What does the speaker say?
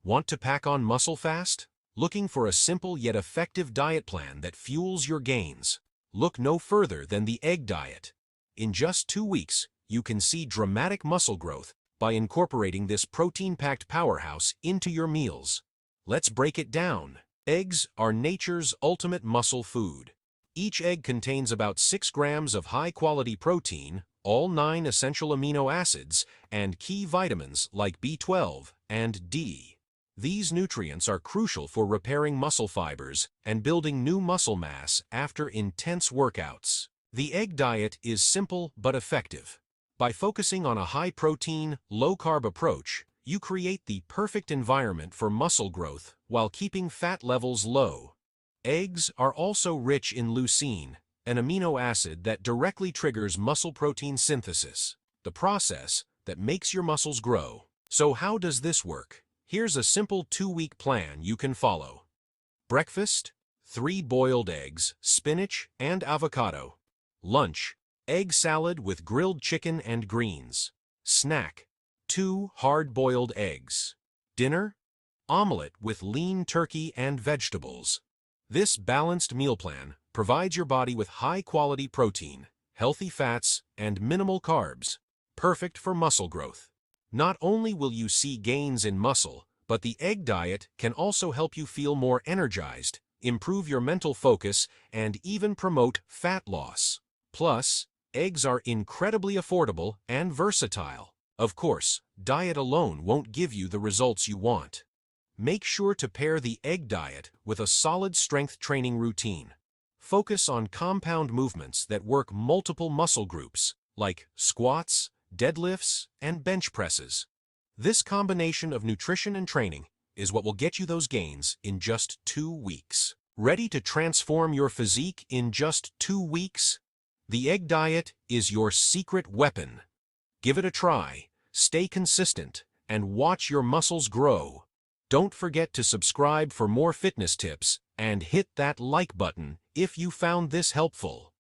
Want to pack on muscle fast? Looking for a simple yet effective diet plan that fuels your gains? Look no further than the egg diet. In just 2 weeks, you can see dramatic muscle growth by incorporating this protein-packed powerhouse into your meals. Let's break it down. Eggs are nature's ultimate muscle food. Each egg contains about 6 grams of high-quality protein, all 9 essential amino acids, and key vitamins like B12 and D. These nutrients are crucial for repairing muscle fibers and building new muscle mass after intense workouts. The egg diet is simple but effective. By focusing on a high-protein, low-carb approach, you create the perfect environment for muscle growth while keeping fat levels low. Eggs are also rich in leucine, an amino acid that directly triggers muscle protein synthesis, the process that makes your muscles grow. So how does this work? Here's a simple 2-week plan you can follow. Breakfast: 3 boiled eggs, spinach, and avocado. Lunch: egg salad with grilled chicken and greens. Snack: 2 hard-boiled eggs. Dinner: omelet with lean turkey and vegetables. This balanced meal plan provides your body with high-quality protein, healthy fats, and minimal carbs, perfect for muscle growth. Not only will you see gains in muscle, but the egg diet can also help you feel more energized, improve your mental focus, and even promote fat loss. Plus, eggs are incredibly affordable and versatile. Of course, diet alone won't give you the results you want. Make sure to pair the egg diet with a solid strength training routine. Focus on compound movements that work multiple muscle groups, like squats, deadlifts, and bench presses. This combination of nutrition and training is what will get you those gains in just 2 weeks. Ready to transform your physique in just 2 weeks? The egg diet is your secret weapon. Give it a try, stay consistent, and watch your muscles grow. Don't forget to subscribe for more fitness tips and hit that like button if you found this helpful.